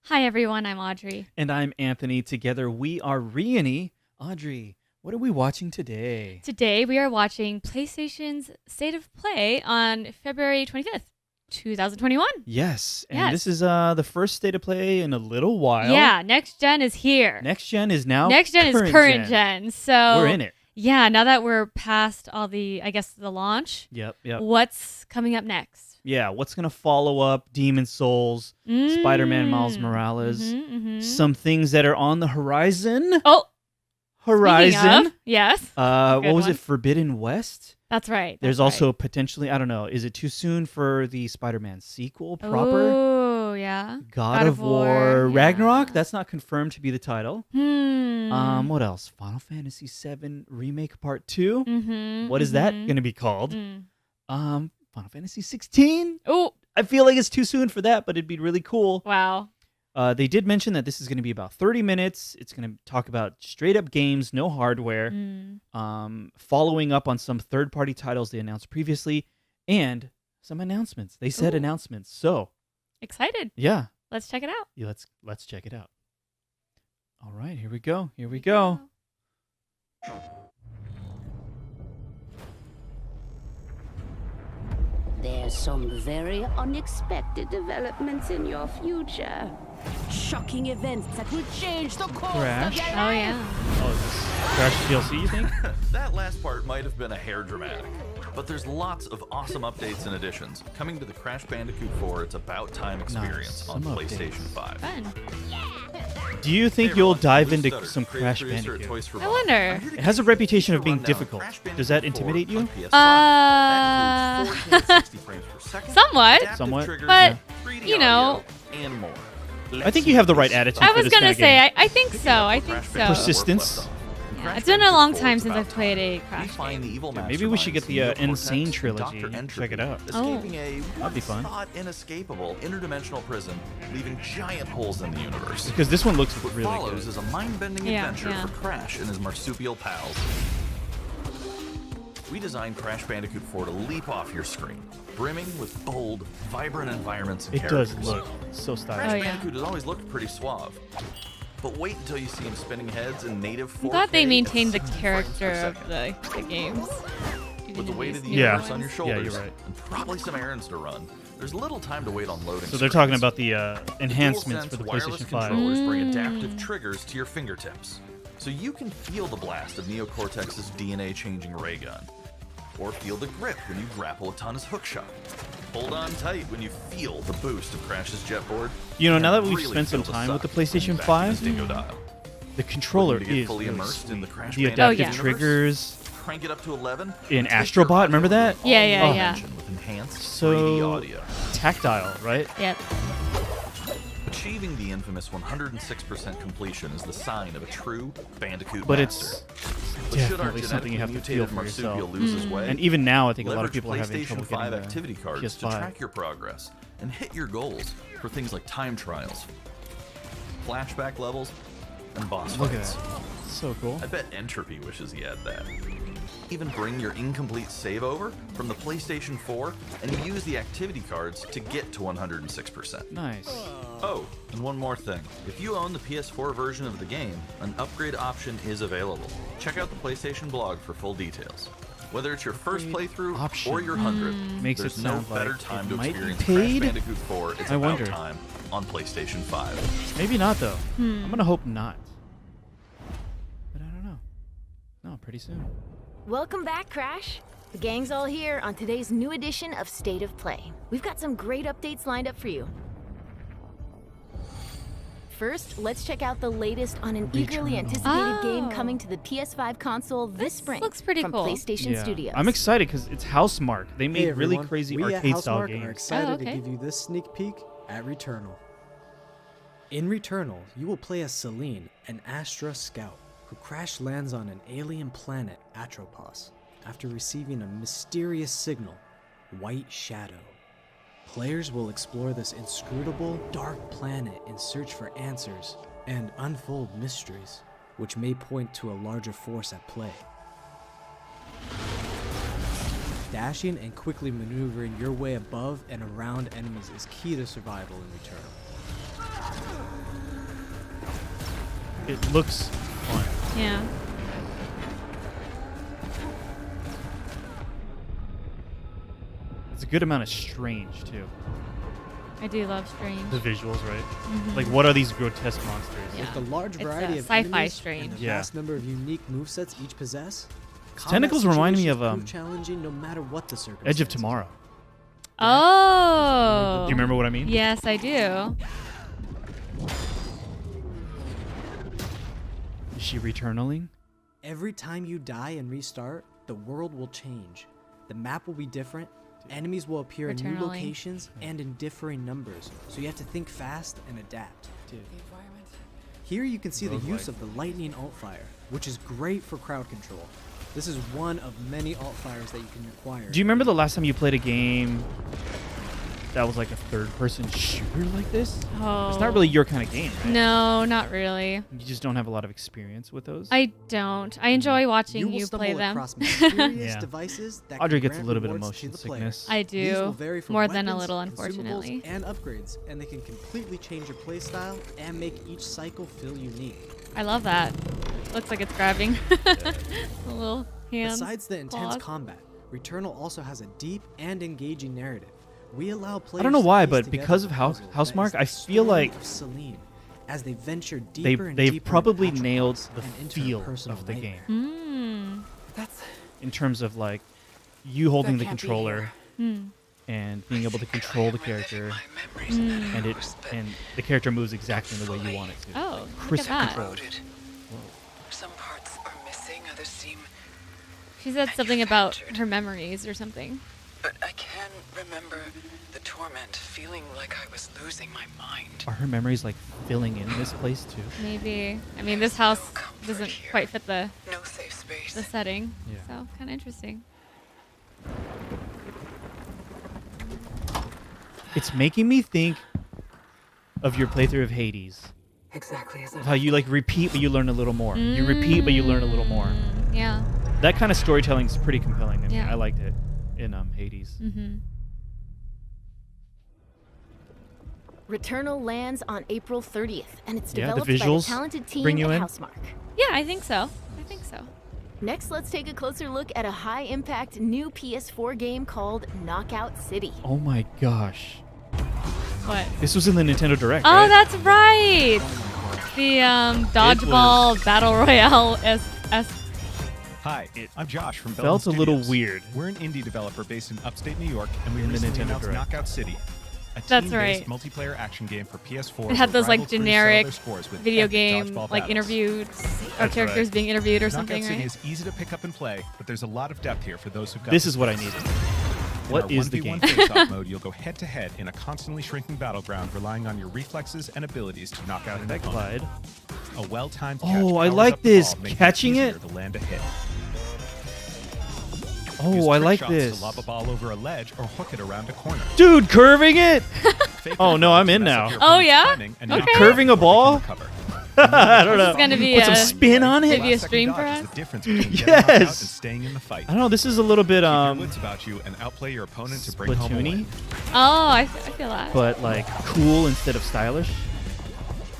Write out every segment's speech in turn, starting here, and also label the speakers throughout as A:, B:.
A: Hi everyone, I'm Audrey.
B: And I'm Anthony. Together we are Reyony. Audrey, what are we watching today?
A: Today we are watching PlayStation's State of Play on February 25th, 2021.
B: Yes, and
A: Yes.
B: this is the first State of Play in a little while.
A: Yeah, next gen is here.
B: Next gen is now
A: Next gen is current gen. So
B: we're in it.
A: Yeah, now that we're past all the, I guess, the launch,
B: Yep.
A: what's coming up next?
B: Yeah, what's going to follow up Demon's Souls, Spider-Man Miles Morales, some things that are on the horizon.
A: Oh,
B: Horizon.
A: speaking of, yes.
B: What was
A: one.
B: it? Forbidden West?
A: That's right.
B: There's
A: that's
B: also
A: right.
B: potentially, I don't know, is it too soon for the Spider-Man sequel proper?
A: Oh, yeah.
B: God of War Ragnarok.
A: yeah.
B: That's not confirmed to be the title. What else? Final Fantasy VII Remake Part 2. What is that going to be called? Final Fantasy 16.
A: Oh,
B: I feel like it's too soon for that, but it'd be really cool.
A: wow.
B: They did mention that this is going to be about 30 minutes. It's going to talk about straight up games, no hardware. Following up on some third-party titles they announced previously, and some announcements. They said announcements. So
A: Excited.
B: yeah,
A: Let's check it out.
B: yeah, let's check it out. All right, here we go. Here we go.
C: There's some very unexpected developments in your future. Shocking events that will change the course
B: Crash.
C: of your
A: Oh,
C: life.
A: yeah.
B: Oh, is this Crash DLC, you think?
D: That last part might have been a hair dramatic, but there's lots of awesome updates and additions coming to the Crash Bandicoot 4 It's About Time experience on
B: some
D: PlayStation
B: updates.
D: 5.
A: Fun.
B: Do you think
D: Hey
B: you'll
D: everyone,
B: dive
D: Blue
B: into
D: Stutter,
B: some
D: creative
B: Crash
D: producer at
B: Bandicoot?
D: Toys for
A: I
D: Bob.
A: wonder.
D: I'm here to
B: It has a
D: give you
B: reputation of
D: a
B: being
D: rundown
B: difficult.
D: Crash
B: Does that
D: Bandicoot 4
B: intimidate you?
D: on PS5. That includes 4K 60 frames per second,
A: Somewhat.
D: adaptive
B: Somewhat.
D: triggers,
A: But,
D: 3D
A: you know,
D: audio, and more.
B: I think you have the right attitude
A: I
B: for
A: was
B: this
A: gonna
B: kind of
A: say,
B: game.
A: I think so. I think so.
B: Persistence.
A: Yeah, it's been a long time since I've played a Crash game.
B: Maybe we should get the Insane trilogy and check it out.
D: Escaping a
B: That'd be fun.
D: thought inescapable interdimensional prison, leaving giant holes in the universe.
B: Because this one looks
D: What
B: really
D: follows
B: good.
D: is a mind-bending
A: Yeah,
D: adventure
A: yeah.
D: for Crash and his marsupial pals. We designed Crash Bandicoot 4 to leap off your screen, brimming with bold, vibrant environments and
B: It does
D: characters.
B: look so
D: Crash
B: stylish.
A: Oh, yeah.
D: Bandicoot has always looked pretty suave. But wait until you see him spinning heads in native 4K.
A: I'm glad they maintained the
D: at 60
A: character
D: frames
A: of
D: per second.
A: the games.
D: With the weight of the
B: Yeah.
D: universe on your
B: Yeah,
D: shoulders
B: you're right.
D: and probably some errands to run, there's little time to wait on loading
B: So they're talking
D: screens.
B: about the
D: The
B: enhancements for
D: DualSense
B: the
D: wireless
B: PlayStation 5.
D: controllers bring adaptive triggers to your fingertips, so you can feel the blast of Neocortex's DNA-changing ray gun, or feel the grip when you grapple a Tana's hookshot. Hold on tight when you feel the boost of Crash's jetboard.
B: You know, now that
D: and
B: we've
D: really
B: spent some
D: feel
B: time with the
D: suck when
B: PlayStation
D: you back
B: 5,
D: his dingo dial.
B: the controller
D: Looking to get
B: is
D: fully
B: really
D: immersed in the
B: sweet.
D: Crash
B: The
D: Bandicoot
B: adaptive
A: yeah.
B: triggers
D: Crank it up to 11
B: in
D: and take your
B: Astrobot, remember that?
D: all
A: Yeah, yeah,
D: new
A: yeah.
D: dimension with enhanced 3D
B: So
D: audio.
B: tactile, right?
A: Yep.
D: Achieving the infamous 106% completion is the sign of a true Bandicoot
B: But
D: master.
B: it's
D: But should our
B: definitely something you have to
D: genetically
B: feel
D: mutated
B: for
D: marsupial
B: yourself.
D: lose his way,
B: And even now, I think a lot of
D: leverage
B: people are having
D: PlayStation
B: trouble
D: 5
B: getting
D: activity
B: the
D: cards to
B: PS5.
D: track your progress and hit your goals for things like time trials, flashback levels, and boss
B: Look at
D: fights.
B: that. So cool.
D: I bet Entropy wishes he had that. Even bring your incomplete save over from the PlayStation 4 and use the activity cards to get to 106%.
B: Nice.
D: Oh, and one more thing. If you own the PS4 version of the game, an upgrade option is available. Check out the PlayStation blog for full details. Whether it's your first
B: Upgrade
D: playthrough
B: option.
D: or your 100th,
B: Makes
D: there's
B: it
D: no
B: sound
D: better
B: like
D: time
B: it
D: to
B: might be
D: experience
B: paid?
D: Crash Bandicoot 4 It's
B: I
D: About
B: wonder.
D: Time on PlayStation 5.
B: Maybe not, though. I'm going to hope not. But I don't know. No, pretty soon.
E: Welcome back, Crash. The gang's all here on today's new edition of State of Play. We've got some great updates lined up for you. First, let's check out the latest on an eagerly
B: Returnal.
E: anticipated game
A: Oh.
E: coming to the PS5 console this
A: This
E: spring.
A: looks pretty
E: from
A: cool.
E: PlayStation
B: Yeah.
E: Studios.
B: I'm excited because it's Housemark. They made
F: Hey
B: really
F: everyone,
B: crazy
F: we at
B: arcade-style
F: Housemark are
B: games.
F: excited
A: Oh, okay.
F: to give you this sneak peek at Returnal. In Returnal, you will play as Celine, an Astra scout, who crash lands on an alien planet, Atropos, after receiving a mysterious signal, White Shadow. Players will explore this inscrutable, dark planet in search for answers and unfold mysteries, which may point to a larger force at play. Dashing and quickly maneuvering your way above and around enemies is key to survival in Returnal.
B: it looks fun.
A: Yeah.
B: It's a good amount of strange too.
A: I do love strange.
B: The visuals, right?
A: Mhm.
B: Like, what are these grotesque monsters?
A: Yeah.
F: With the large
A: It's,
F: variety of
A: sci-fi
F: enemies
A: strange.
F: and the
B: Yeah.
F: vast number of unique movesets each possess,
B: Tentacles
F: combat
B: remind me
F: situations
B: of,
F: prove challenging no matter what the circumstances.
B: Edge of Tomorrow.
A: Oh.
B: Do you remember what I mean?
A: Yes, I do.
B: Is she returnaling?
F: Every time you die and restart, the world will change. The map will be different. Enemies will appear in new
A: Returnally.
F: locations and in differing numbers, so you have to think fast and adapt. Here you can see the use of the lightning alt-fire, which is great for crowd control. This is one of many alt-fires that you can acquire.
B: Do you remember the last time you played a game that was like a third-person shooter like this?
A: Oh.
B: It's not really your kind of game, right?
A: No, not really.
B: You just don't have a lot of experience with those.
A: I don't. I enjoy watching
F: You will
A: you
F: stumble
A: play them.
F: across mysterious
B: Yeah.
F: devices that
B: Audrey
F: can
B: gets a
F: grant
B: little bit of
F: rewards to
B: motion
F: the player.
B: sickness.
A: I
F: These will
A: do.
F: vary from
A: More than a
F: weapons,
A: little,
F: consumables,
A: unfortunately.
F: and upgrades, and they can completely change your playstyle and make each cycle feel unique.
A: I love that. Looks like it's grabbing. A little hands.
F: Besides the intense
A: claws.
F: combat, Returnal also has a deep and engaging narrative. We allow players
B: I don't know
F: to
B: why,
F: piece
B: but
F: together
B: because of
F: the
B: House
F: puzzle
B: Housemarque,
F: that
B: I
F: is the
B: feel
F: story
B: like
F: of Celine as they venture deeper and
B: they've
F: deeper
B: probably
F: into
B: nailed
F: Atropos
B: the
F: and into
B: feel
F: personal
B: of the
F: nightmare.
B: game
A: Mm.
B: in terms of like you holding the
G: can't be
B: controller
A: Mm.
B: and being able to control the character, and the character moves exactly the way you want it to.
A: Oh, look at
B: Crisp
A: that.
B: control.
G: Some parts are missing, others seem.
A: She said something about her memories or something.
G: But I can remember the torment, feeling like I was losing my mind.
B: Are her memories like filling in this place too?
A: Maybe. I mean, this house doesn't quite fit the
G: No safe space.
A: setting.
B: Yeah.
A: So, kind of interesting.
B: It's making me think of your playthrough of Hades.
G: Exactly as I
B: How you like repeat, but you learn a little more. You repeat, but you learn a little more.
A: Mm, yeah.
B: That kind of storytelling is pretty compelling to me.
A: Yeah.
B: I liked it in Hades.
A: Mm-hmm.
E: Returnal lands on April 30th, and it's
B: Yeah, the
E: developed by the
B: visuals
E: talented team
B: bring you
E: at
B: in?
E: Housemarque.
A: Yeah, I think so. I think so.
E: Next, let's take a closer look at a high-impact new PS4 game called Knockout City.
B: Oh my gosh.
A: What?
B: This was in the Nintendo Direct,
A: Oh,
B: right?
A: that's right. The dodgeball battle royale S.
H: Hi, I'm Josh from
B: felt
H: Belton
B: a little
H: Studios.
B: weird.
H: We're an indie developer based in upstate New York, and we
B: In the
H: recently
B: Nintendo
H: announced
B: Direct.
H: Knockout City, a
A: That's
H: team-based
A: right.
H: multiplayer action game for PS4.
A: It had
H: where
A: those like
H: rival crews settle
A: generic
H: their scores with
A: video
H: epic
A: game
H: dodgeball
A: like
H: battles.
A: interviewed or
B: That's
A: characters
B: right.
A: being interviewed or
H: Knockout
A: something,
H: City
A: right?
H: is easy to pick up and play, but there's a lot of depth here for those who've got
B: This
H: the
B: is what I
H: skills.
B: needed.
H: In
B: What
H: our
B: is the
H: 1v1
B: game?
H: face-off mode, you'll go head-to-head in a constantly shrinking battleground, relying on your reflexes and abilities to knock out an
B: That
H: opponent.
B: Clyde.
H: A well-timed
B: Oh,
H: catch
B: I
H: powers
B: like
H: up the
B: this.
H: ball, making
B: Catching
H: easier
B: it?
H: to land a hit.
B: Oh,
H: Use
B: I
H: trick
B: like
H: shots
B: this.
H: to lob a ball over a ledge or hook it around a corner.
B: Dude, curving it?
H: Fake
B: Oh, no, I'm
H: to
B: in
H: mess
B: now.
H: up your
A: Oh,
H: opponent's
A: yeah?
H: timing and knock
A: Okay.
H: it
B: Curving a
H: before they can
B: ball?
H: recover.
B: I don't know.
A: This is gonna be
B: Put some
A: a
B: spin on it?
A: Maybe a
H: Last-second
A: stream
H: dodge
A: for
H: is
A: us?
H: the difference between getting knocked out and
B: Yes.
H: staying in the fight.
B: I don't know. This is a little bit
H: Keep your wits about you and outplay your opponent to bring home a
B: Splatoony,
H: win.
A: Oh, I feel that.
B: but like cool instead of stylish.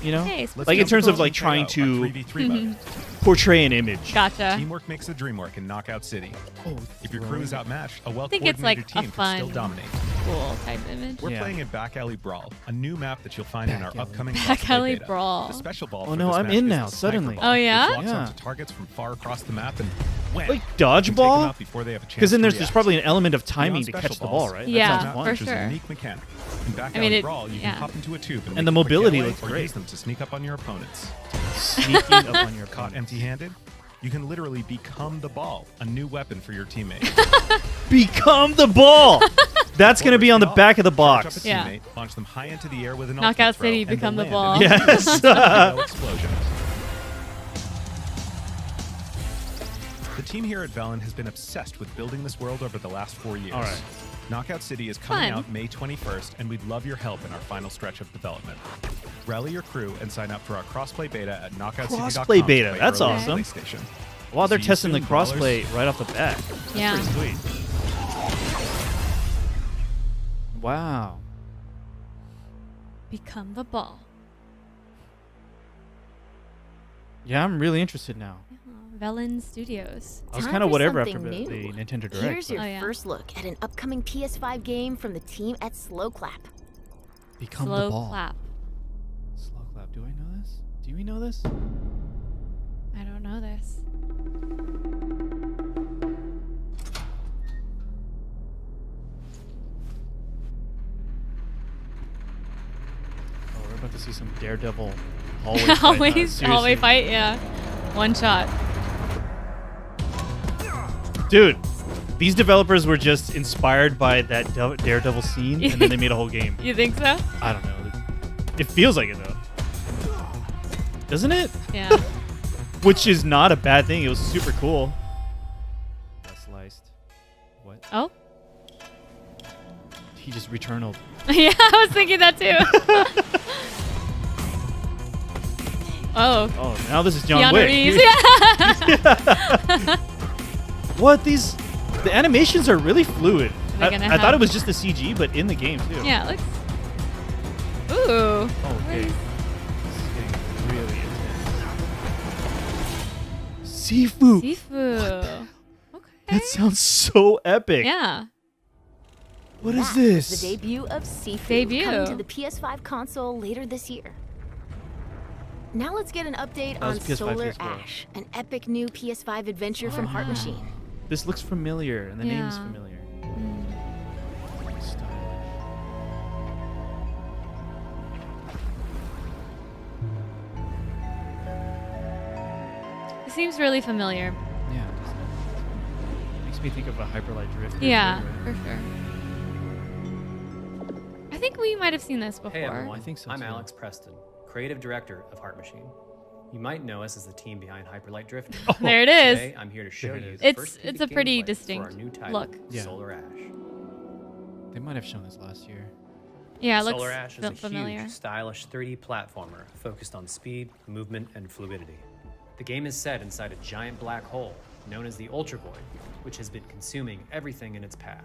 B: You know,
A: Hey,
H: Let's
B: like in
H: jump
B: terms of
H: across
B: like
H: and
B: trying
H: check out our
B: to
H: 3v3 mode.
B: portray an image.
A: Gotcha.
H: Teamwork makes the dream work in Knockout City.
B: Oh,
H: If your crew is outmatched, a
A: think it's,
H: well-coordinated
A: like, a
H: team can still
A: fun-
H: dominate.
A: Cool type image.
H: We're
B: Yeah.
H: playing in Back Alley Brawl, a new map that you'll find in our
B: Back Alley.
H: upcoming
A: Back
H: crossplay
A: Alley
H: beta.
A: Brawl.
H: The special ball
B: Oh,
H: for
B: no,
H: this
B: I'm
H: match
B: in
H: is
B: now,
H: the sniper
B: suddenly.
H: ball,
A: Oh, yeah?
H: which locks
B: Yeah.
H: onto targets from far across the map and wham!
B: Like
H: You can take 'em
B: dodgeball?
H: out before they have a chance
B: Because then
H: to
B: there's
H: react.
B: probably an element of
H: Beyond
B: timing to
H: special
B: catch the
H: balls,
B: ball, right? That
A: Yeah,
B: sounds
H: That
B: fun.
A: for
H: features
A: sure.
H: a unique mechanic. In Back
A: I mean,
H: Alley
A: it-
H: Brawl, you
A: yeah.
H: can hop into a tube and,
B: And the
H: make a quick
B: mobility
H: getaway
B: looks
H: or
B: great.
H: use them to sneak up on your opponents.
B: Sneaking up on your
H: Caught
B: opponent.
H: empty-handed? You can literally become the ball, a new weapon for your teammate.
B: Become the ball. That's gonna be on the back of the
H: Charge up
B: box.
H: a
A: Yeah.
H: teammate, launch them high into the air with an
A: Knockout
H: ultimate throw,
A: City,
H: and
A: become the
H: they'll
A: ball.
H: land in
B: Yes.
H: no explosion. The team here at Velen has been obsessed with building this world over the last 4 years.
B: All right.
H: Knockout City is coming
A: Fun.
H: out May 21st, and we'd love your help in our final stretch of development. Rally your crew and sign up for our crossplay beta at knockoutcity.com.
B: Crossplay beta,
H: to play
B: that's
H: early on
B: awesome.
H: PlayStation.
B: Wow, they're
H: See you
B: testing the
H: soon, brawlers.
B: crossplay right off the bat. That's
A: Yeah.
B: pretty sweet. Wow.
A: Become the ball.
B: Yeah, I'm really interested now.
A: Velen Studios.
B: I was
E: Time
B: kind of
E: for
B: whatever after
E: something
B: the
E: new.
B: Nintendo Direct.
E: Here's
B: but
E: your
A: Oh, yeah.
E: first look at an upcoming PS5 game from the team at Slow Clap.
B: Become the
A: Slow
B: ball.
A: clap.
B: Slow clap. Do I know this? Do we know this?
A: I don't know this.
B: Oh, we're about to see some Daredevil hallway fight.
A: Hallway
B: Seriously.
A: fight, yeah. One shot.
B: Dude, these developers were just inspired by that Daredevil scene, and then they made a whole game.
A: You think so?
B: I don't know. It feels like it, though. Doesn't it?
A: Yeah.
B: Which is not a bad thing. It was super cool. That's sliced. What?
A: Oh?
B: He just returned.
A: Yeah, I was thinking that too. Oh.
B: Oh, now this is John
A: Keanu
B: Wick.
A: Reeves. Yeah.
B: What? The animations are really fluid.
A: They're gonna
B: I thought
A: have-
B: it was just the CG, but in the game, too.
A: Yeah, it looks. Ooh.
B: Oh, okay. This is getting really intense. Sifu.
A: Sifu. Okay.
B: That sounds so epic.
A: Yeah.
B: What is
E: That
B: this?
E: is the debut of Sifu,
A: Debut.
E: coming to the PS5 console later this year. Now let's get an update
B: That was
E: on
B: PS5,
E: Solar
B: PS4.
E: Ash, an epic new PS5 adventure from Heart Machine.
B: This looks familiar, and the name is
A: Yeah.
B: familiar.
A: Mm.
B: Stylish.
A: It seems really familiar.
B: Yeah. Doesn't it? Makes me think of a Hyperlight Drift.
A: Yeah,
B: or-
A: for sure. I think we might have seen this before.
I: Hey everyone,
B: I think so,
I: I'm
B: too.
I: Alex Preston, creative director of Heart Machine. You might know us as the team behind Hyperlight Drifter.
A: There it is.
I: Today, I'm here to show
B: There it
I: you
B: is.
I: the
A: It's
I: first
A: it's
I: peek
A: a
I: at
A: pretty
I: gameplay
A: distinct
I: for our new title,
A: look.
B: Yeah.
I: Solar Ash.
B: They might have shown this last year.
A: Yeah, it looks
I: Solar Ash is a
A: familiar.
I: huge, stylish 3D platformer focused on speed, movement, and fluidity. The game is set inside a giant black hole known as the Ultra Void, which has been consuming everything in its path.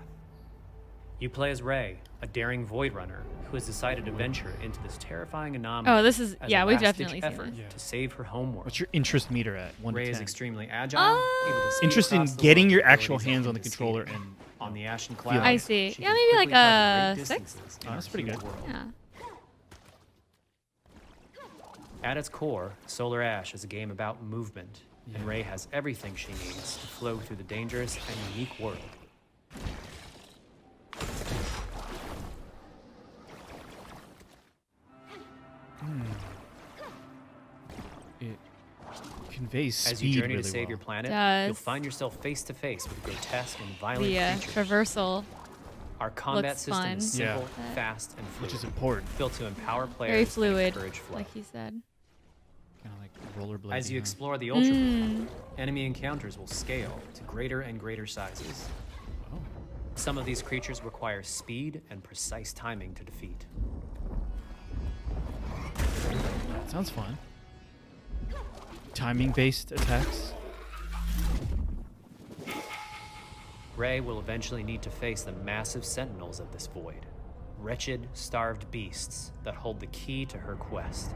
I: You play as Rey, a daring Void Runner who has decided to venture into this terrifying anomaly.
A: Oh, this is
I: as
A: yeah,
I: a
A: we've
I: last-ditch
A: definitely seen
I: effort
A: this.
I: to save her homeworld.
B: What's your interest meter at? 1
I: Rey
B: to
I: is
B: 10.
I: extremely agile,
A: Oh.
I: able to speed
B: Interested in
I: across the
B: getting
I: world
B: your
I: with
B: actual
I: abilities
B: hands on the
I: akin to
B: controller
I: skating.
B: and
I: On the Ashen
B: feel
I: Cloud,
B: it.
A: I see.
I: she
A: Yeah,
I: can
A: maybe like
I: quickly cover
A: a
I: great
A: 6?
I: distances in
B: Oh,
I: our
B: that's pretty
I: human
B: good.
I: world.
A: Yeah.
I: At its core, Solar Ash is a game about movement, and Rey has everything she needs to flow through the dangerous and unique world.
B: It conveys speed
I: As you journey
B: really
I: to save
B: well.
I: your planet,
A: Does.
I: you'll find yourself face to face with grotesque and violent
A: The
I: creatures.
A: traversal.
I: Our combat
A: looks
I: system
A: fun.
I: is simple,
A: Yeah.
I: fast, and fluid,
B: Which is important.
I: built to empower players
A: Very
I: and
A: fluid,
I: encourage flow.
A: like he said.
B: Kind of like rollerblading.
I: As you
B: huh?
I: explore the Ultra Void,
A: Mm.
I: enemy encounters will scale to greater and greater sizes.
B: Oh.
I: Some of these creatures require speed and precise timing to defeat.
B: Sounds fun. Timing-based attacks.
I: Rey will eventually need to face the massive sentinels of this void. Wretched, starved beasts that hold the key to her quest.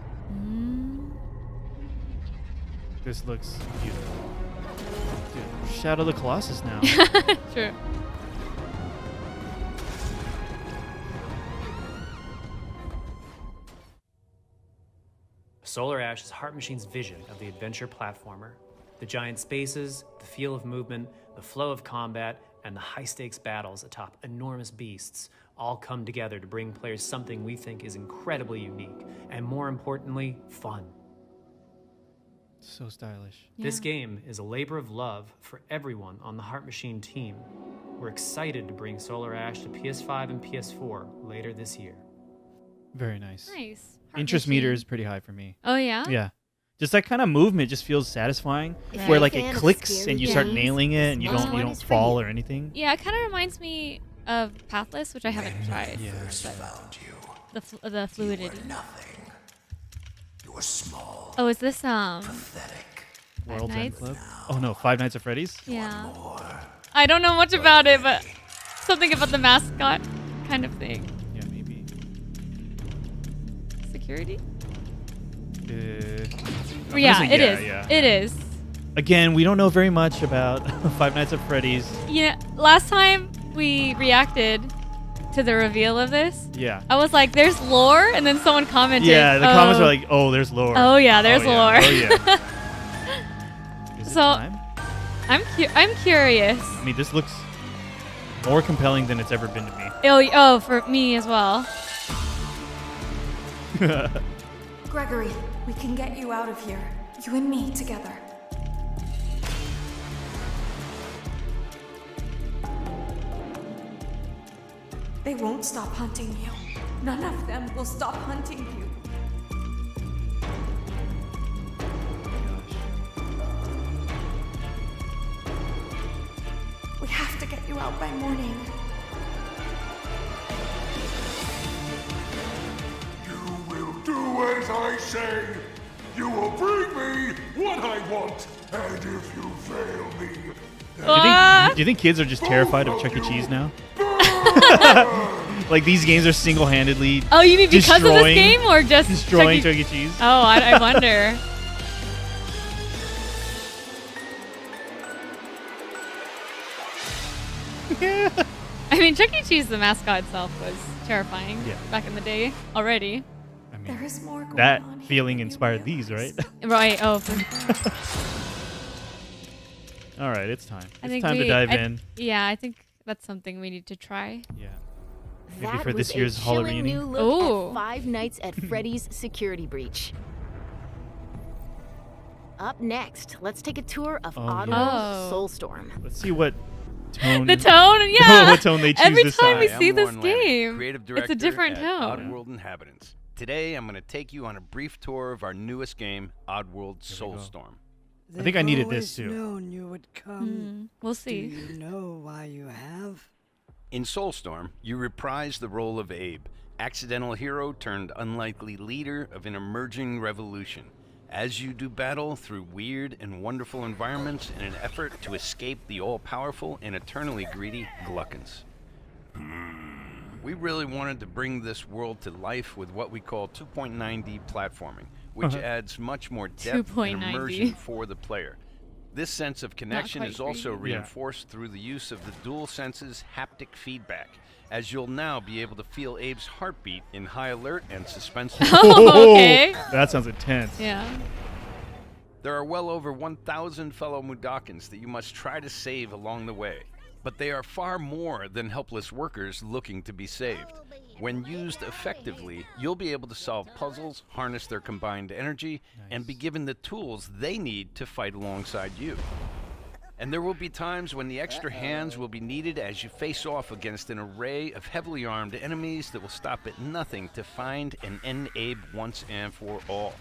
B: This looks beautiful. Dude, Shadow of the Colossus now.
A: True.
I: Solar Ash is Heart Machine's vision of the adventure platformer. The giant spaces, the feel of movement, the flow of combat, and the high-stakes battles atop enormous beasts all come together to bring players something we think is incredibly unique, and more importantly, fun.
B: So stylish.
I: This game is a labor of love for everyone on the Heart Machine team. We're excited to bring Solar Ash to PS5 and PS4 later this year.
B: Very nice.
A: Nice. Heart
B: Interest
A: machine.
B: meter is pretty high for me.
A: Oh yeah.
B: Yeah. Just that kind of movement just feels satisfying.
E: If
B: Where
E: you're a
B: like
E: fan
B: it
E: of
B: clicks
E: scary
B: and you start
E: games,
B: nailing it and you
E: this
B: don't
E: one is for
B: fall
E: you.
B: or anything.
A: Yeah, it kind of reminds me of Pathless, which I haven't tried.
B: Yeah.
A: But the fluidity.
J: Nothing. You were small,
A: Oh, is this
J: pathetic.
B: World's End
A: Nights?
B: Club. Oh no, Five Nights at Freddy's.
A: Yeah. I don't know much about it, but something about the mascot kind of thing.
B: Yeah, maybe.
A: Security? Yeah,
B: guessing
A: it is.
B: yeah.
A: It is.
B: Again, we don't know very much about Five Nights at Freddy's.
A: Yeah, last time we reacted to the reveal of this,
B: Yeah.
A: I was like, "There's lore," and then someone commented.
B: Yeah, the comments were like, "Oh, there's lore."
A: Oh yeah, there's lore.
B: Oh yeah. Is it
A: So
B: time?
A: I'm curious.
B: I mean, this looks more compelling than it's ever been to me.
A: Oh, for me as well.
K: Gregory, we can get you out of here. You and me together. They won't stop hunting you. None of them will stop hunting you. We have to get you out by morning.
J: You will do as I say. You will bring me what I want. And if you fail me,
B: Do you think kids are just terrified of Chuck E. Cheese now? Like these games are single-handedly.
A: Oh, you mean because of this game or just
B: destroying Chuck E. Cheese?
A: Oh, I wonder. I mean, Chuck E. Cheese, the mascot itself, was terrifying back in the day already.
B: I mean,
K: There is more going
B: that
K: on here
B: feeling
K: than you
B: inspired these, right?
A: Right. Oh.
B: All right, it's time.
A: I
B: It's
A: think
B: time to dive in.
A: Yeah, I think that's something we need to try.
B: Yeah. Maybe
E: That
B: for this
E: was
B: year's
E: a chilling
B: Halloween.
E: new look
A: Ooh.
E: at Five Nights at Freddy's security breach. Up next, let's take a tour of Oddworld
A: yeah.
E: Soulstorm.
B: Let's see what tone.
A: The tone, yeah.
B: what tone they choose
A: Every
B: this
A: time we
B: time.
A: see
L: I'm
A: this
L: Warren Lanning,
A: game,
L: creative
A: it's a
L: director
A: different
L: at
A: tone.
L: Oddworld Inhabitants. Today, I'm going to take you on a brief tour of our newest game, Oddworld Soulstorm.
B: I think I needed this too.
M: Known you would come.
A: We'll see.
M: Do you know why you have?
L: In Soulstorm, you reprise the role of Abe, accidental hero turned unlikely leader of an emerging revolution, as you do battle through weird and wonderful environments in an effort to escape the all-powerful and eternally greedy Gluckins. We really wanted to bring this world to life with what we call 2.9D platforming, which adds much more depth and
A: 2.9D.
L: immersion for the player. This sense of connection
A: quite
L: is also
A: 3D.
L: reinforced through the use of the DualSense's haptic feedback, as you'll now be able to feel Abe's heartbeat in high alert and suspense.
A: Oh, okay.
B: That sounds intense.
A: Yeah.
L: There are well over 1,000 fellow Mudokons that you must try to save along the way, but they are far more than helpless workers looking to be saved. When used effectively, you'll be able to solve puzzles, harness their combined energy, and be given the tools they need to fight alongside you. And there will be times when the extra hands will be needed as you face off against an array of heavily armed enemies that will stop at nothing to find and end Abe once and for all.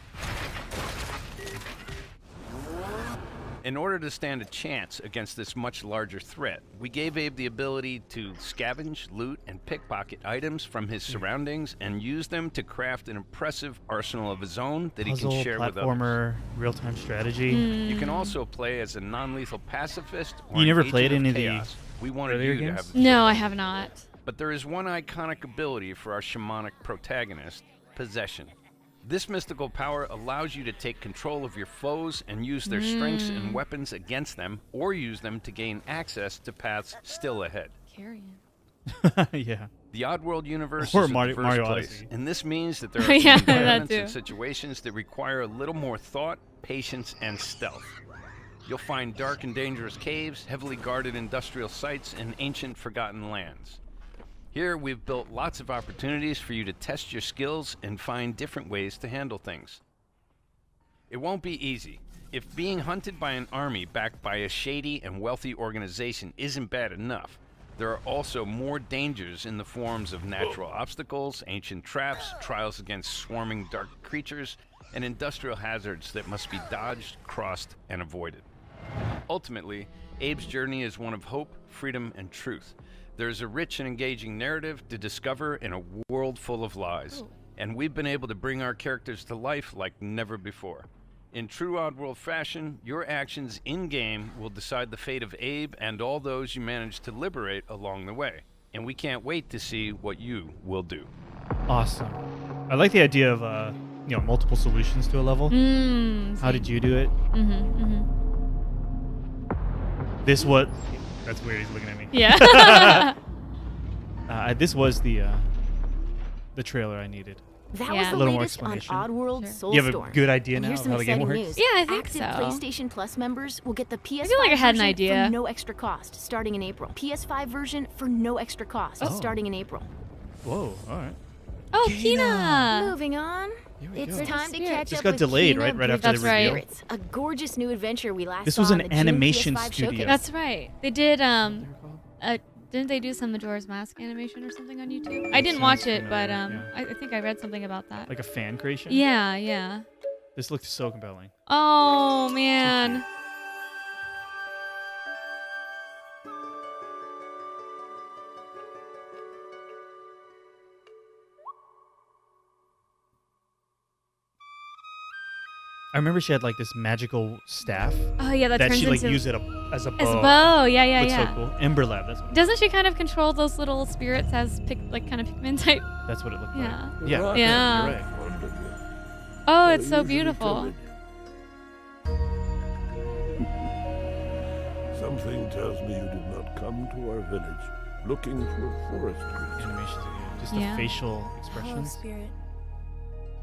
L: In order to stand a chance against this much larger threat, we gave Abe the ability to scavenge, loot, and pickpocket items from his surroundings and use them to craft an impressive arsenal of his own that
B: Puzzle,
L: he can share with others.
B: platformer, real-time strategy.
L: You can also play as a non-lethal pacifist or
B: You never
L: an
B: played
L: agent
B: any
L: of
B: of the
L: chaos. We wanted
B: earlier
L: you to
B: games?
L: have the
A: No, I
L: choice.
A: have not.
L: But there is one iconic ability for our shamanic protagonist, Possession. This mystical power allows you to take control of your foes and use their strengths and weapons against them, or use them to gain access to paths still ahead.
A: Carrion.
B: Yeah.
L: The Oddworld universe
B: Or
L: is a
B: Mario
L: diverse place,
B: Odyssey.
L: and this means that there are
A: Yeah,
L: some
A: that
L: environments
A: too.
L: and situations that require a little more thought, patience, and stealth. You'll find dark and dangerous caves, heavily guarded industrial sites, and ancient forgotten lands. Here, we've built lots of opportunities for you to test your skills and find different ways to handle things. It won't be easy. If being hunted by an army backed by a shady and wealthy organization isn't bad enough, there are also more dangers in the forms of natural obstacles, ancient traps, trials against swarming dark creatures, and industrial hazards that must be dodged, crossed, and avoided. Ultimately, Abe's journey is one of hope, freedom, and truth. There's a rich and engaging narrative to discover in a world full of lies, and we've been able to bring our characters to life like never before. In true Oddworld fashion, your actions in-game will decide the fate of Abe and all those you manage to liberate along the way, and we can't wait to see what you will do.
B: Awesome. I like the idea of multiple solutions to a level. How did you do it? This what? That's weird. He's looking at me.
A: Yeah.
B: This was the trailer I needed.
E: That was the
B: a little more
E: latest on
B: explanation.
E: Oddworld Soulstorm.
B: You have a good idea now
E: Here's
B: of
E: some
B: how the game
E: exciting
B: works?
E: news.
A: Yeah, I think
E: Active
A: so.
E: PlayStation Plus members will get the PS5
A: feel like I had an
E: version
A: idea.
E: for no extra cost starting in April. PS5 version for no extra cost starting in April.
B: Whoa! All right.
A: Oh, Kina.
E: Moving on. It's
B: go.
E: time to
A: Spirit.
E: catch
B: This
E: up
B: got
E: with
B: delayed,
E: Kina
B: right after the
A: That's right.
B: reveal.
E: Spirits, a gorgeous new adventure we last
B: This
E: saw
B: was
E: on
B: an
E: the June
B: animation
E: PS5
B: studio.
E: showcase.
A: That's right. They did didn't they do some Majora's Mask animation or something on YouTube? I didn't watch it, but I think I read something about that.
B: Like a fan creation.
A: Yeah.
B: This looked so compelling.
A: Oh man.
B: I remember she had like this magical staff.
A: Oh yeah, that
B: that
A: turns
B: she like
A: into
B: used it as a bow.
A: as a bow. Yeah.
B: Looks so cool. Ember Lab. That's what.
A: Doesn't she kind of control those little spirits as kind of Pikmin type?
B: That's what it looked
A: Yeah.
B: like. Yeah.
A: Yeah.
B: You're right.
A: Oh, it's so beautiful.
J: Something tells me you did not come to our village looking for a forest creature.
B: Animations again. Just
A: Yeah.
B: the facial
K: Hello,
B: expressions.
K: spirit.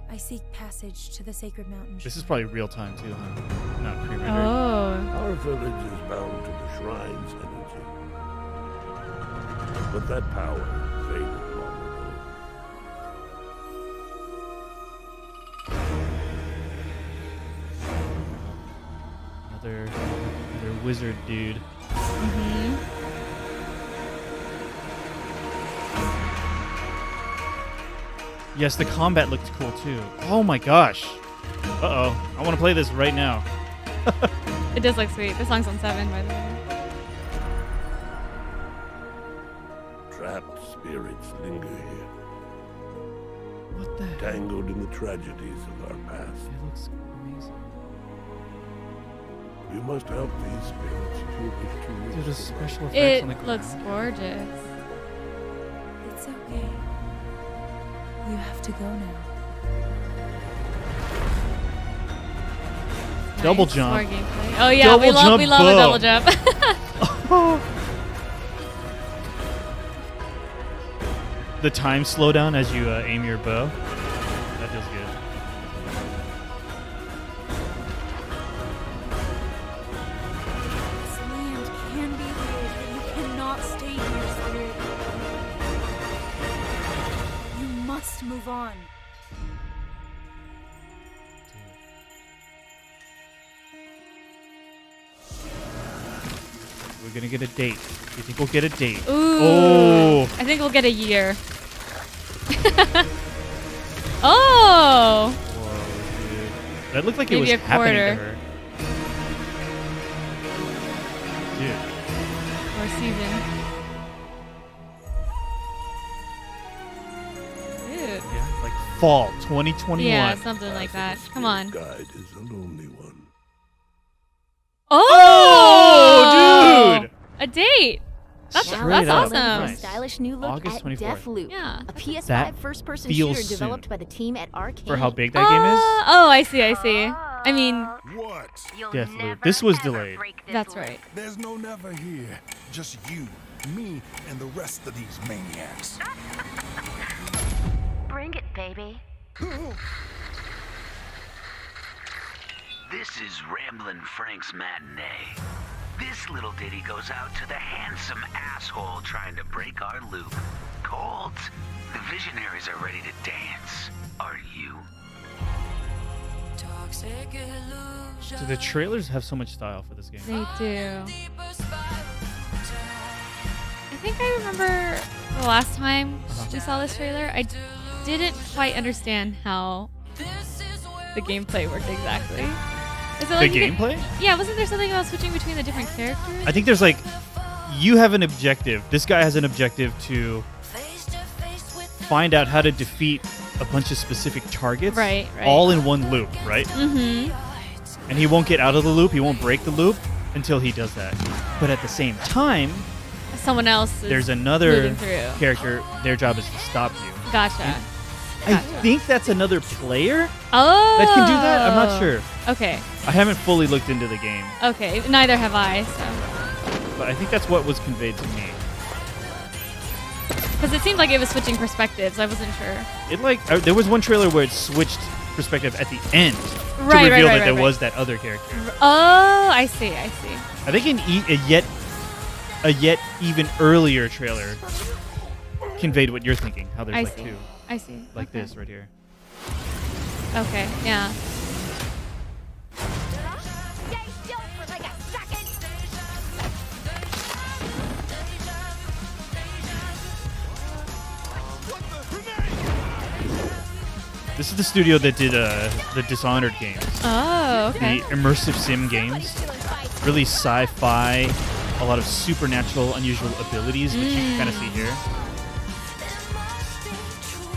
K: I seek passage to the sacred mountain.
B: This is probably real time too, huh? Not pre-rendered.
A: Oh.
J: Our village is bound to the shrine's energy. But that power faded long ago.
B: Another wizard dude. Yes, the combat looked cool too. Oh my gosh. Uh-oh. I want to play this right now.
A: It does look sweet. The song's on 7, by the way.
J: Trapped spirits linger here,
B: What the heck?
J: tangled in the tragedies of our past.
B: It looks amazing.
J: You must help these spirits who wish to live.
B: Dude, the special effects on the
A: It looks
B: ground.
A: gorgeous.
K: It's okay. You have to go now.
B: Double
A: Nice.
B: jump.
A: More gameplay. Oh yeah,
B: Double
A: we love a
B: jump
A: double
B: bow.
A: jump.
B: The time slowdown as you aim your bow. That feels good.
K: This land can be weird, but you cannot stay here, spirit. You must move on.
B: We're gonna get a date. You think we'll get a date?
A: Ooh.
B: Oh.
A: I think we'll get a year. Oh.
B: Whoa, dude. That looked like
A: Maybe
B: it was
A: a
B: happening
A: quarter.
B: to her. Dude.
A: Or season. Dude.
B: Yeah, like fall 2021.
A: Yeah, something like that. Come on.
J: Guide is a lonely one.
A: Oh,
B: dude!
A: A date. That's
B: Straight up.
A: awesome.
B: Nice.
E: Stylish new look
B: August
E: at
B: 24th.
E: Deathloop,
A: Yeah.
E: a PS5
B: That
E: first-person
B: feels
E: shooter developed
B: soon.
E: by the team at Arcane.
B: For how big that game is?
A: Oh, I see. I mean,
J: What?
B: Deathloop. This was delayed.
A: that's right.
J: There's no never here. Just you, me, and the rest of these maniacs.
C: Bring it, baby.
N: This is Ramblin' Frank's Matinee. This little ditty goes out to the handsome asshole trying to break our loop. Cold, the visionaries are ready to dance. Are you?
B: So the trailers have so much style for this game.
A: They do. I think I remember the last time we saw this trailer, I didn't quite understand how the gameplay worked exactly. Is it
B: The
A: like you could-
B: gameplay?
A: Yeah, wasn't there something about switching between the different characters?
B: I think there's like, you have an objective. This guy has an objective to find out how to defeat a bunch of specific targets.
A: Right.
B: All in one loop, right?
A: Mm-hmm.
B: And he won't get out of the loop. He won't break the loop until he does that. But at the same time,
A: Someone else is
B: there's another
A: moving through.
B: character. Their job is to stop you.
A: Gotcha.
B: I think that's another player
A: Oh.
B: that can do that. I'm not sure.
A: Okay.
B: I haven't fully looked into the game.
A: Okay. Neither have I. So.
B: But I think that's what was conveyed to me.
A: Because it seemed like it was switching perspectives. I wasn't sure.
B: There was one trailer where it switched perspective at the end to
A: Right,
B: reveal
A: right,
B: that there
A: right.
B: was that other character.
A: Oh, I see.
B: I think a yet even earlier trailer conveyed what you're thinking. How there's
A: I
B: like
A: see.
B: two.
A: I see.
B: Like
A: Okay.
B: this right here.
A: Okay. Yeah.
B: This is the studio that did the Dishonored games.
A: Oh, okay.
B: The immersive sim games. Really sci-fi, a lot of supernatural, unusual abilities, which you can kind of see here.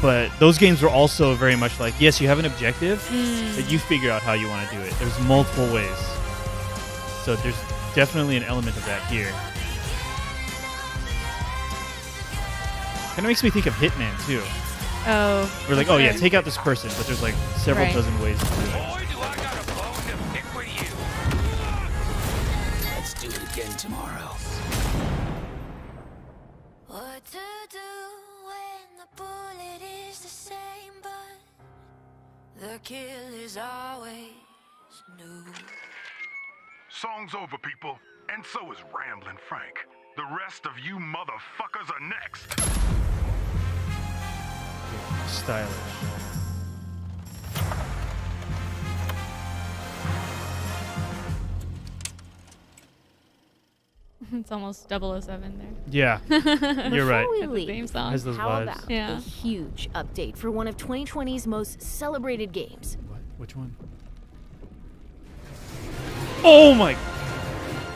B: But those games were also very much like, yes, you have an objective, but you figure out how you want to do it. There's multiple ways. So there's definitely an element of that here. Kind of makes me think of Hitman, too.
A: Oh.
B: We're like, oh yeah, take out this person, but there's like several
A: Right.
B: dozen ways to do it.
N: Let's do it again tomorrow.
O: What to do when the bullet is the same, but the kill is always new.
J: Song's over, people. And so is Ramblin' Frank. The rest of you motherfuckers are next.
B: Stylish.
A: It's almost 007 there.
B: Yeah, you're right.
E: Before we
A: It's the same
E: leave,
A: song.
B: Has those
E: how
B: vibes.
E: about
A: Yeah.
E: a huge update for one of 2020's most celebrated games?
B: What? Which one? Oh my!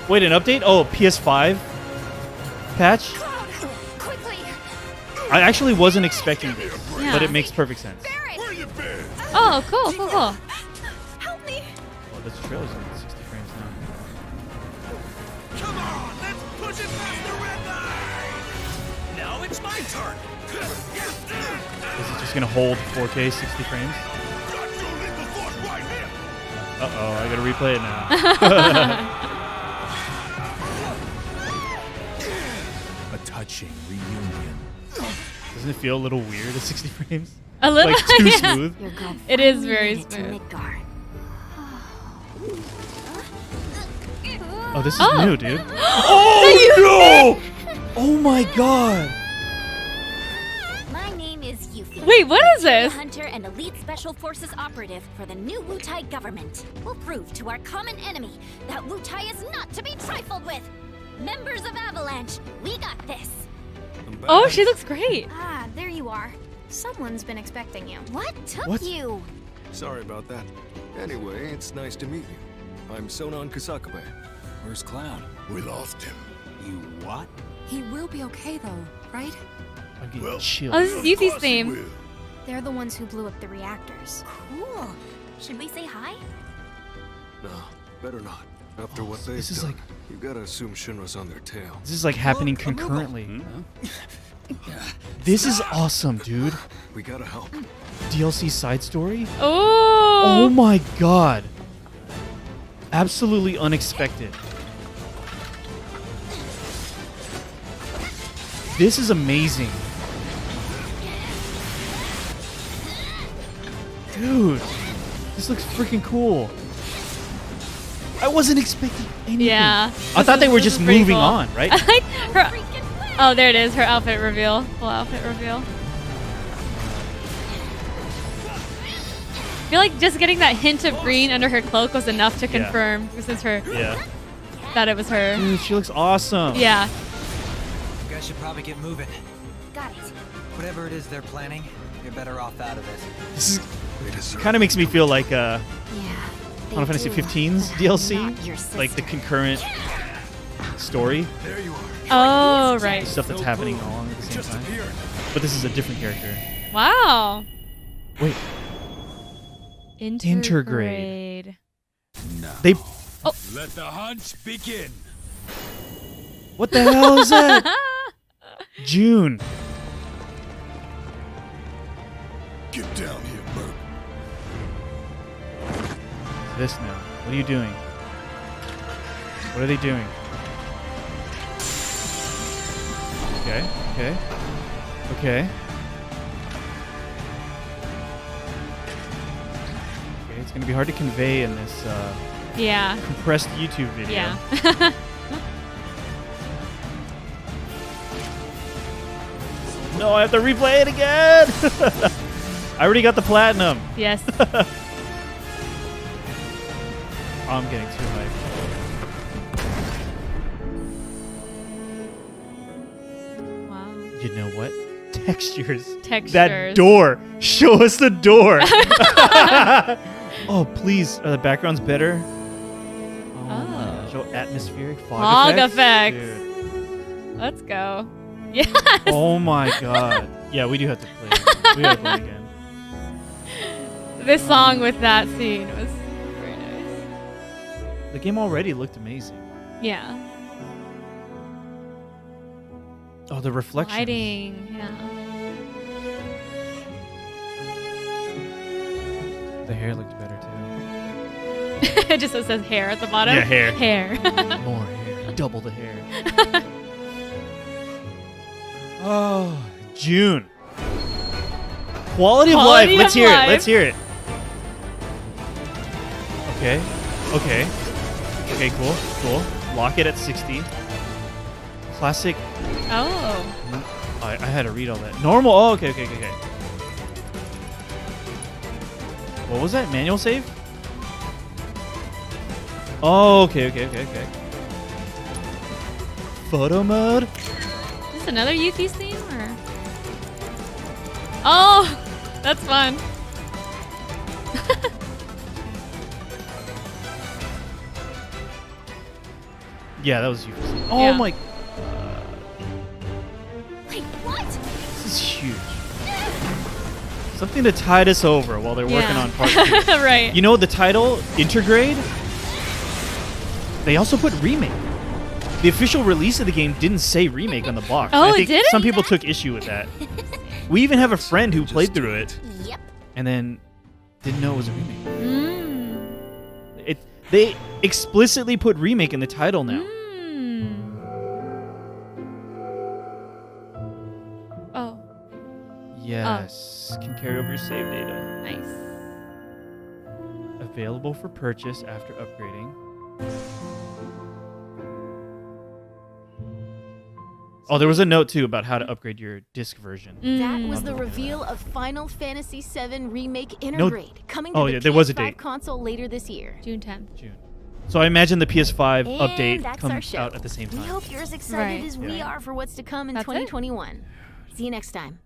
B: Wait, an update? Oh, PS5 patch? I actually wasn't expecting this,
A: Yeah.
B: but it makes perfect sense.
A: Oh, cool, cool, cool.
E: Help me!
B: Well, this trailer's at 60 frames now.
N: Come on, let's push it past the red line. Now it's my turn.
B: Is it just gonna hold 4K 60 frames? Uh-oh, I gotta replay it now.
H: A touching reunion.
B: Doesn't it feel a little weird at 60 frames?
A: A little,
B: like too
A: yeah.
B: smooth.
A: It is very smooth.
B: Oh, this is
A: Oh.
B: new, dude. Oh no! Oh my god!
P: My name is Yuffie.
A: Wait, what is this?
P: Hunter and elite special forces operative for the new Wutai government. We'll prove to our common enemy that Wutai is not to be trifled with. Members of Avalanche, we got this.
A: Oh, she looks great.
P: Ah, there you are. Someone's been expecting you. What took
B: What?
P: you?
Q: Sorry about that. Anyway, it's nice to meet you. I'm Sonan Kusakabe.
N: Where's Cloud?
J: We lost him.
N: You what?
K: He will be okay though, right?
B: I'm getting chills.
A: Oh, this is Yuffie's theme.
P: They're the ones who blew up the reactors. Cool. Should we say hi?
Q: No, better not. After what they've
B: this is
Q: done,
B: like-
Q: you gotta assume Shinra's on their tail.
B: This is like happening concurrently. This is awesome, dude.
Q: We gotta help.
B: DLC side story?
A: Oh.
B: Oh my god. Absolutely unexpected. This is amazing. Dude, this looks freaking cool. I wasn't expecting anything.
A: Yeah.
B: I thought they were
A: This
B: just
A: is pretty
B: moving
A: cool.
B: on, right?
A: I like her. Oh, there it is. Her outfit reveal. Full outfit reveal. I feel like just getting that hint of green under her cloak was enough to
B: Yeah.
A: confirm this is her.
B: Yeah.
A: That it was her.
B: Dude, she looks awesome.
A: Yeah.
R: You guys should probably get moving.
P: Got it.
R: Whatever it is they're planning, you're better off out of it.
B: This is kind of makes me feel like
P: Yeah.
B: Final Fantasy
P: do,
B: 15's
P: but
B: DLC,
P: not your
B: like the
P: sister.
B: concurrent story.
Q: There you are.
A: Oh, right.
B: Stuff that's happening all on at the same time. But this is a different character.
A: Wow.
B: Wait,
A: Intergrade.
N: No.
B: they.
A: Oh.
N: Let the hunch begin.
B: What the hell is that? June.
J: Get
B: this now. What are you doing? What are they doing? Okay. Okay. Okay. Okay. It's gonna be hard to convey in this compressed YouTube video.
A: Yeah.
B: No, I have to replay it again. I already got the platinum.
A: Yes.
B: I'm getting too hyped.
A: Wow.
B: You know what? Textures.
A: Textures.
B: That door. Show us the door. Oh, please. Are the backgrounds better? Oh. My gosh. Oh, atmospheric fog
A: effects.
B: Dude.
A: Let's go. Yes.
B: Oh my god. Yeah, we do have to play it. We have to play it again.
A: This song with that scene was very nice.
B: The game already looked amazing.
A: Yeah.
B: Oh, the reflection.
A: Lighting, yeah.
B: The hair looked better too.
A: It just says hair at the bottom.
B: Yeah, hair.
A: Hair.
B: More hair. Double the hair. Oh, June. Quality of life. Let's hear it. Let's hear it. Okay. Okay. Okay, cool. Cool. Lock it at 60. Classic.
A: Oh.
B: I had to read all that. Normal. Oh, okay, okay, okay, okay. What was that? Manual save? Oh, okay, okay, okay, okay. Photo mode?
A: Is this another Yuffie's theme or? Oh, that's fun.
B: Yeah, that was you. Oh
A: Yeah.
B: my.
P: Wait, what?
B: This is huge. Something to tide us over while they're working on part 2.
A: Right.
B: You know the title, Intergrade? They also put Remake. The official release of the game didn't say Remake on the box.
A: Oh,
B: I
A: it
B: think
A: didn't?
B: some people took issue with that. We even have a friend who played through it.
P: Yep.
B: And then didn't know it was a remake.
A: Mm.
B: They explicitly put Remake in the title now.
A: Oh.
B: Yes. Can carry over your save data.
A: Nice.
B: Available for purchase after upgrading. Oh, there was a note too about how to upgrade your disc version.
E: That was
B: of
E: the
B: game.
E: reveal of Final Fantasy VII Remake Intergrade, coming to
B: Oh,
E: the
B: yeah, there was a
E: PS5
B: date.
E: console later this year.
A: June 10th.
B: June. So I imagine the PS5
E: And
B: update
E: that's our
B: comes
E: show.
B: out at the same time.
E: We hope you're as excited
A: Right.
E: as we
B: Yeah.
E: are for what's to come in
A: That's it?
E: 2021. See you next time.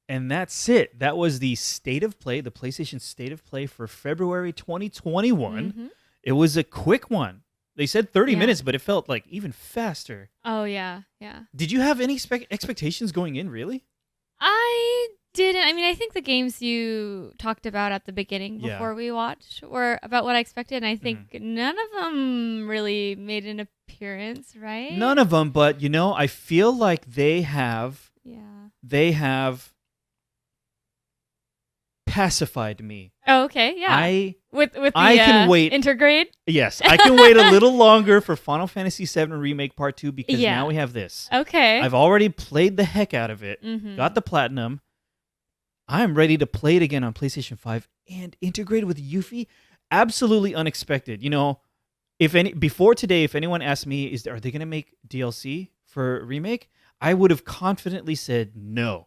B: And that's it. That was the State of Play, the PlayStation State of Play for February 2021.
A: Mhm.
B: It was a quick one. They said 30
A: Yeah.
B: minutes, but it felt like even faster.
A: Oh, yeah. Yeah.
B: Did you have any expectations going in, really?
A: I didn't. I mean, I think the games you talked about at the beginning
B: Yeah.
A: before we watched were about what I expected, and I think none of them really made an appearance, right?
B: None of them, but I feel like they have pacified me.
A: Oh, okay. Yeah. With the
B: I can wait.
A: Intergrade?
B: Yes, I can wait a little longer for Final Fantasy VII Remake Part 2 because
A: Yeah.
B: now we have this.
A: Okay.
B: I've already played the heck out of it.
A: Mhm.
B: Got the platinum. I'm ready to play it again on PlayStation 5 and integrate with Yuffie. Absolutely unexpected. Before today, if anyone asked me, are they going to make DLC for Remake? I would have confidently said no.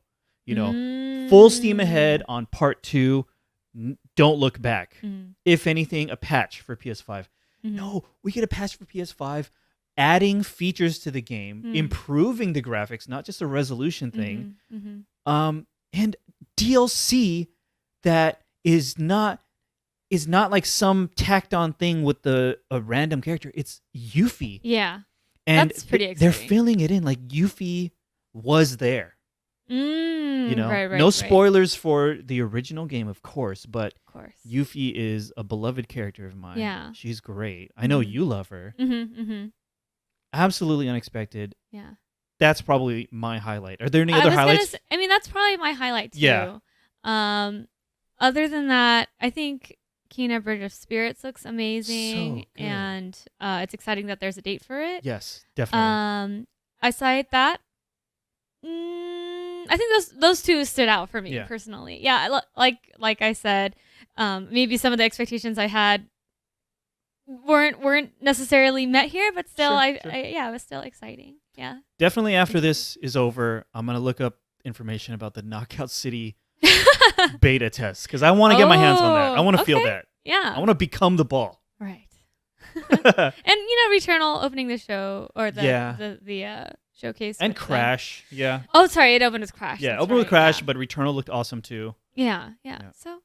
B: Full steam ahead on Part 2. Don't look back. If anything, a patch for PS5. No, we get a patch for PS5, adding features to the game, improving the graphics, not just a resolution thing. And DLC that is not like some tacked on thing with a random character. It's Yuffie.
A: Yeah.
B: And
A: That's pretty
B: they're
A: exciting.
B: filling it in like Yuffie was there.
A: Right,
B: No spoilers for the original game, of course, but
A: Of course.
B: Yuffie is a beloved character of mine.
A: Yeah.
B: She's great. I know you love her.
A: Mm-hmm.
B: Absolutely unexpected.
A: Yeah.
B: That's probably my highlight. Are there any other highlights?
A: That's probably my highlight too.
B: Yeah.
A: Other than that, I think Kena Bridge of Spirits looks amazing,
B: So good.
A: and it's exciting that there's a date for it.
B: Yes, definitely.
A: I cite that. I think those two stood out for me
B: Yeah.
A: personally. Yeah, like I said, maybe some of the expectations I had weren't necessarily met here, but still,
B: Sure,
A: it was still exciting. Yeah.
B: Definitely after this is over, I'm going to look up information about the Knockout City beta test because I want to get my hands on that. I want to feel
A: okay.
B: that.
A: Yeah.
B: I want to become the ball.
A: Right. And Returnal opening the show or the showcase
B: and
A: with
B: Crash. Yeah.
A: Oh, sorry, it opened with Crash.
B: Yeah,
A: that's
B: opened with
A: right,
B: Crash,
A: yeah.
B: but Returnal looked awesome too.
A: Yeah. So,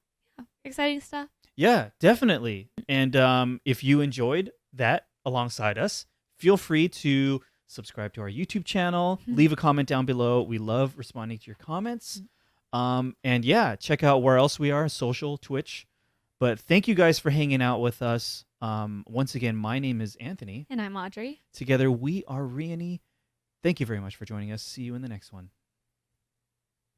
A: exciting stuff.
B: Yeah, definitely. And if you enjoyed that alongside us, feel free to subscribe to our YouTube channel, leave a comment down below. We love responding to your comments. And yeah, check out where else we are, social, Twitch. But thank you guys for hanging out with us. Once again, my name is Anthony.
A: And I'm Audrey.
B: Together we are Reyony. Thank you very much for joining us. See you in the next one.